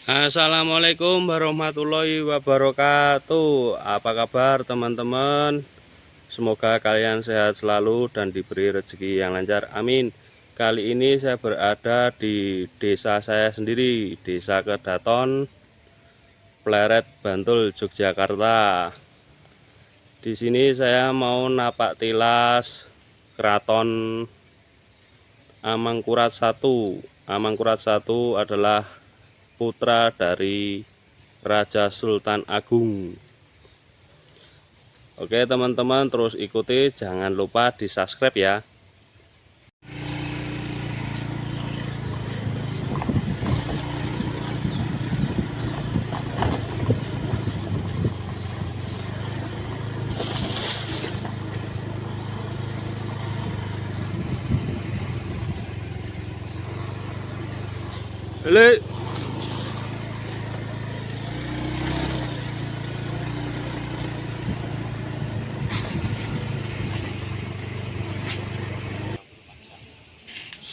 Assalamualaikum warahmatullahi wabarakatuh. Apa kabar teman-teman? Semoga kalian sehat selalu dan diberi rezeki yang lancar. Amin. Kali ini saya berada di desa saya sendiri, Desa Kedaton, Pleret, Bantul, Yogyakarta. Di sini saya mau napak tilas Keraton Amangkurat I. Amangkurat I adalah putra dari Raja Sultan Agung. Oke teman-teman, terus ikuti, jangan lupa di subscribe ya. Lele.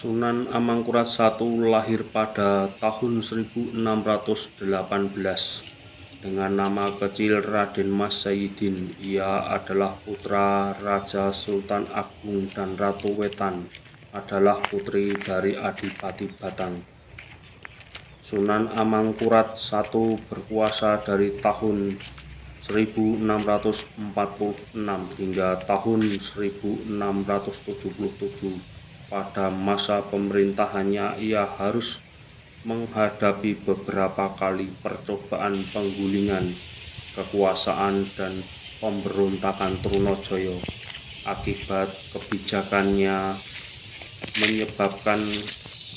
Sunan Amangkurat I lahir pada tahun 1618 dengan nama kecil Raden Mas Sayyidin. Ia adalah putra Raja Sultan Agung dan Ratu Wetan adalah putri dari Adipati Batang. Sunan Amangkurat I berkuasa dari tahun 1646 hingga tahun 1677. Pada masa pemerintahannya ia harus menghadapi beberapa kali percobaan penggulingan kekuasaan dan pemberontakan Trunojoyo. Akibat kebijakannya menyebabkan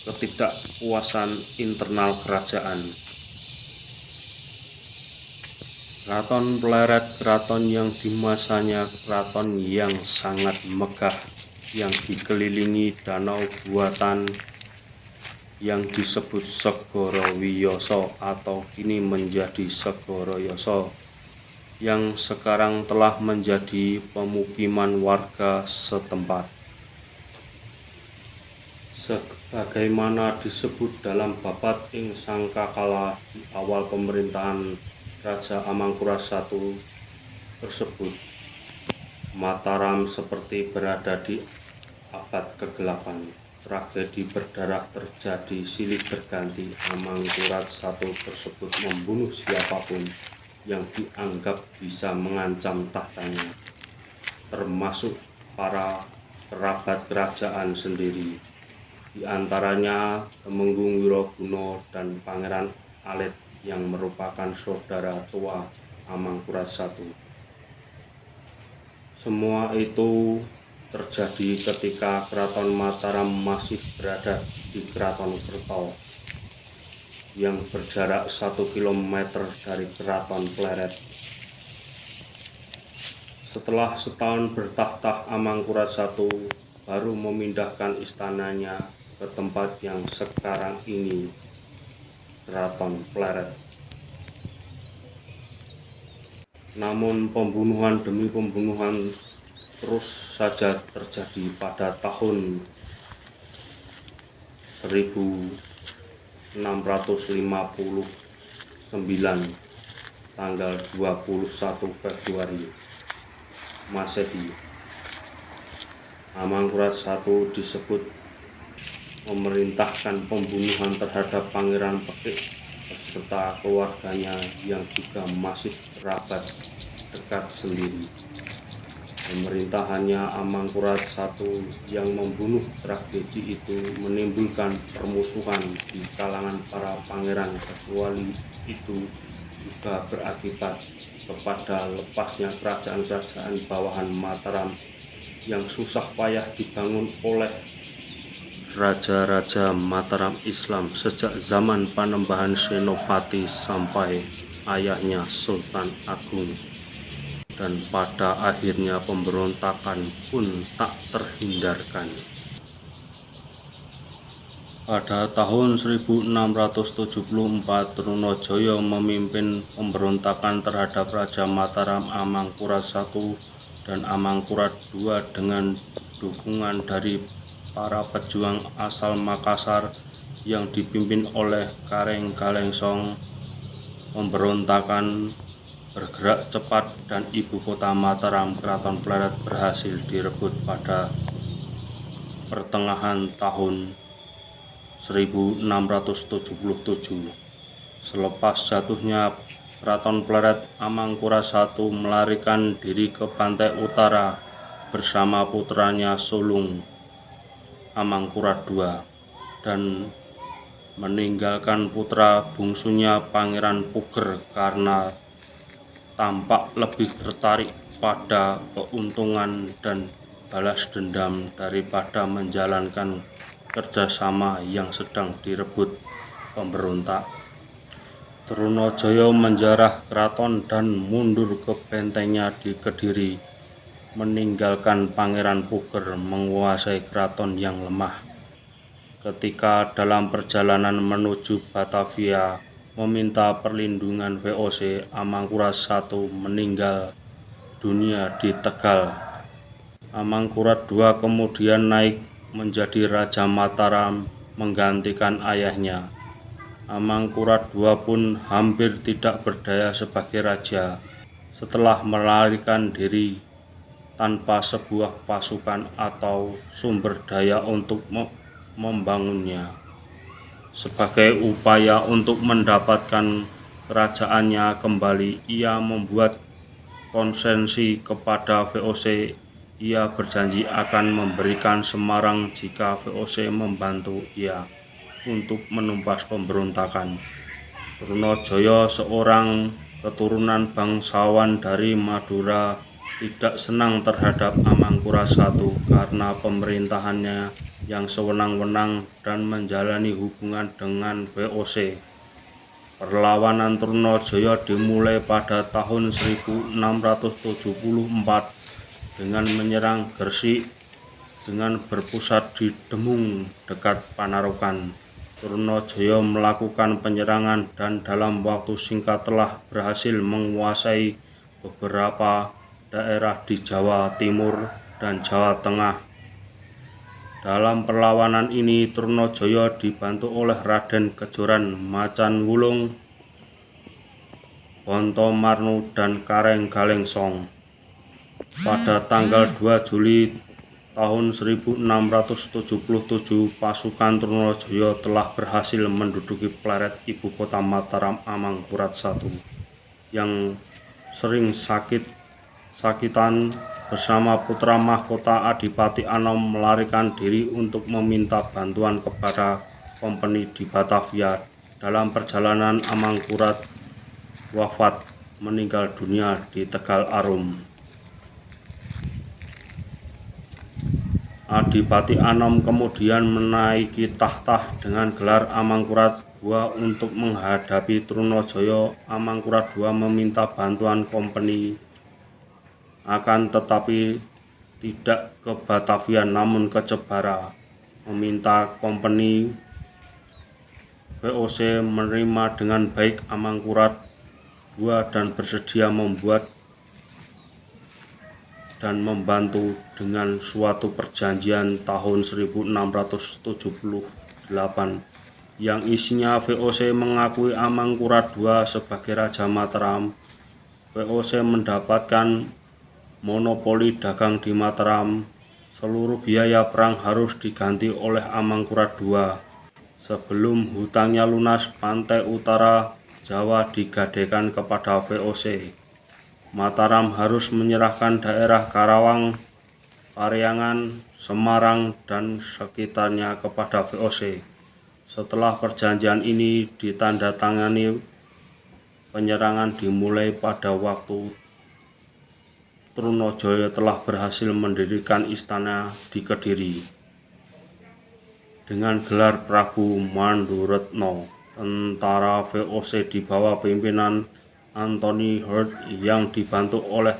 ketidakpuasan internal kerajaan. Keraton Pleret, keraton yang di masanya keraton yang sangat megah, yang dikelilingi danau buatan yang disebut Segoro Wiyoso atau kini menjadi Segoro Yoso, yang sekarang telah menjadi pemukiman warga setempat. Sebagaimana disebut dalam Babat ing Sangkakala di awal pemerintahan Raja Amangkurat I tersebut, Mataram seperti berada di abad ke-8. Tragedi berdarah terjadi silih berganti. Amangkurat I tersebut membunuh siapapun yang dianggap bisa mengancam tahtanya, termasuk para kerabat kerajaan sendiri, di antaranya Temenggung Wiroguna dan Pangeran Alit yang merupakan saudara tua Amangkurat I. Semua itu terjadi ketika Keraton Mataram masih berada di Keraton Kerto yang berjarak 1 km dari Keraton Pleret. Setelah setahun bertahta, Amangkurat I baru memindahkan istananya ke tempat yang sekarang ini, Keraton Pleret. Namun pembunuhan demi pembunuhan terus saja terjadi. Pada tahun 1659 tanggal 21 Februari Masehi, Amangkurat I disebut memerintahkan pembunuhan terhadap Pangeran Pekik beserta keluarganya yang juga masih kerabat dekat sendiri. Pemerintahannya Amangkurat I yang membunuh tragedi itu menimbulkan permusuhan di kalangan para pangeran, kecuali itu juga berakibat kepada lepasnya kerajaan-kerajaan bawahan Mataram yang susah payah dibangun oleh raja-raja Mataram Islam sejak zaman Panembahan Senopati sampai ayahnya Sultan Agung. Dan pada akhirnya pemberontakan pun tak terhindarkan. Pada tahun 1674 Trunojoyo memimpin pemberontakan terhadap Raja Mataram Amangkurat I dan Amangkurat II dengan dukungan dari para pejuang asal Makassar yang dipimpin oleh Kareng Galengsong. Pemberontakan bergerak cepat dan ibu kota Mataram, Keraton Pleret, berhasil direbut pada pertengahan tahun 1677. Selepas jatuhnya Keraton Pleret, Amangkurat I melarikan diri ke pantai utara bersama putranya sulung Amangkurat II dan meninggalkan putra bungsunya Pangeran Puger karena tampak lebih tertarik pada keuntungan dan balas dendam daripada menjalankan kerjasama yang sedang direbut pemberontak. Trunajaya menjarah keraton dan mundur ke bentengnya di Kediri, meninggalkan Pangeran Puger menguasai keraton yang lemah. Ketika dalam perjalanan menuju Batavia meminta perlindungan VOC, Amangkurat I meninggal dunia di Tegal. Amangkurat II kemudian naik menjadi Raja Mataram menggantikan ayahnya. Amangkurat II pun hampir tidak berdaya sebagai raja setelah melarikan diri tanpa sebuah pasukan atau sumber daya untuk membangunnya. Sebagai upaya untuk mendapatkan kerajaannya kembali, ia membuat konsesi kepada VOC. Ia berjanji akan memberikan Semarang jika VOC membantu ia untuk menumpas pemberontakan. Trunajaya, seorang keturunan bangsawan dari Madura, tidak senang terhadap Amangkurat I karena pemerintahannya yang sewenang-wenang dan menjalani hubungan dengan VOC. Perlawanan Trunajaya dimulai pada tahun 1674 dengan menyerang Gresik dengan berpusat di Demung dekat Panarukan. Trunajaya melakukan penyerangan dan dalam waktu singkat telah berhasil menguasai beberapa daerah di Jawa Timur dan Jawa Tengah. Dalam perlawanan ini, Trunajaya dibantu oleh Raden Kejoran, Macan Wulung, Bontomarnu, dan Kareng Galengsong. Pada tanggal 2 Juli tahun 1677, pasukan Trunajaya telah berhasil menduduki Pleret, ibu kota Mataram Amangkurat I, yang sering sakit-sakitan bersama putra mahkota Adipati Anom melarikan diri untuk meminta bantuan kepada kompeni di Batavia. Dalam perjalanan, Amangkurat wafat, meninggal dunia di Tegal Arum. Adipati Anom kemudian menaiki tahta dengan gelar Amangkurat II untuk menghadapi Trunajaya. Amangkurat II meminta bantuan kompeni, akan tetapi tidak ke Batavia namun ke Jepara. Meminta kompeni VOC menerima dengan baik Amangkurat II dan bersedia membuat dan membantu dengan suatu perjanjian tahun 1678 yang isinya VOC mengakui Amangkurat II sebagai Raja Mataram. VOC mendapatkan monopoli dagang di Mataram. Seluruh biaya perang harus diganti oleh Amangkurat II. Sebelum hutangnya lunas, pantai utara Jawa digadaikan kepada VOC. Mataram harus menyerahkan daerah Karawang, Pariangan, Semarang, dan sekitarnya kepada VOC. Setelah perjanjian ini ditandatangani, penyerangan dimulai pada waktu Trunajaya telah berhasil mendirikan istana di Kediri dengan gelar Prabu Manduretno. Tentara VOC di bawah pimpinan Anthony Hurt yang dibantu oleh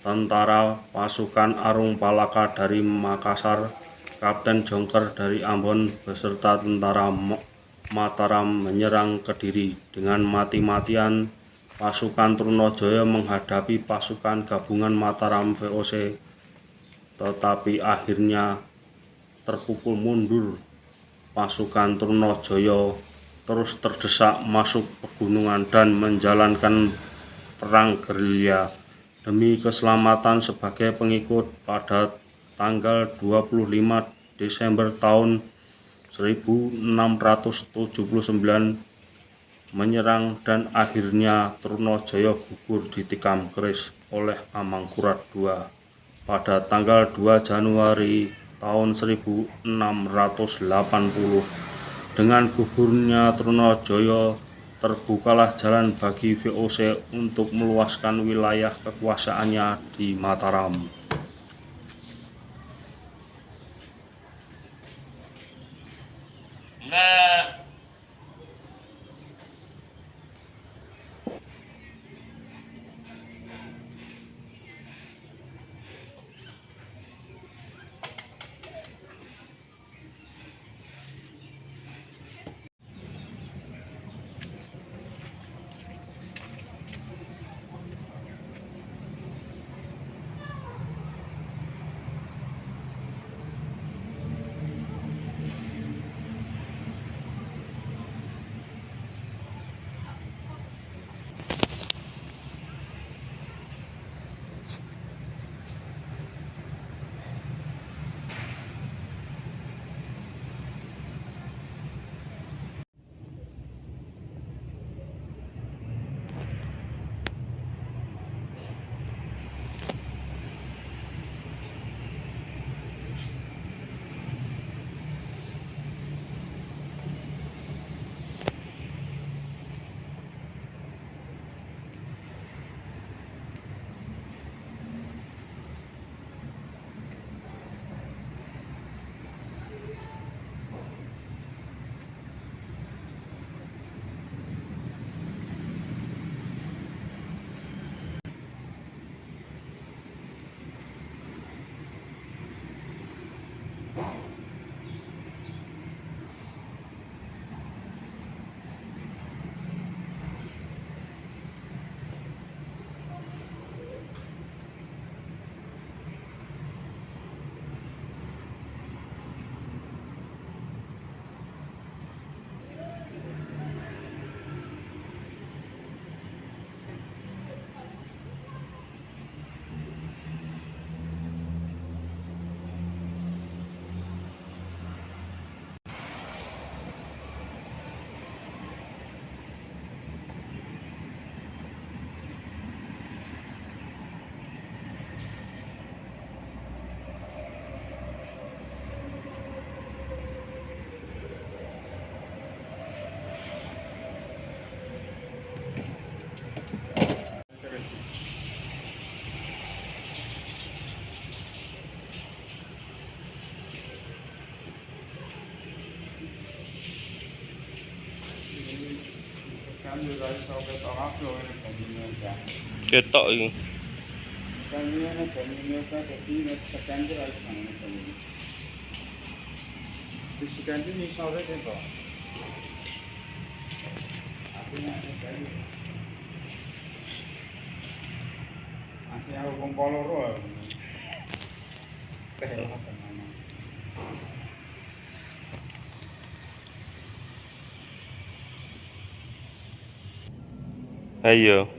tentara pasukan Arung Palaka dari Makassar, Kapten Jongker dari Ambon beserta tentara Mataram menyerang Kediri. Dengan mati-matian pasukan Trunajaya menghadapi pasukan gabungan Mataram VOC, tetapi akhirnya terpukul mundur pasukan Trunajaya terus terdesak masuk pegunungan dan menjalankan perang gerilya demi keselamatan sebagai pengikut. Pada tanggal 25 Desember tahun 1679 menyerang dan akhirnya Trunajaya gugur ditikam keris oleh Amangkurat II. Pada tanggal 2 Januari tahun 1680, dengan gugurnya Trunajaya, terbukalah jalan bagi VOC untuk meluaskan wilayah kekuasaannya di Mataram. Ketok iki. Ayo.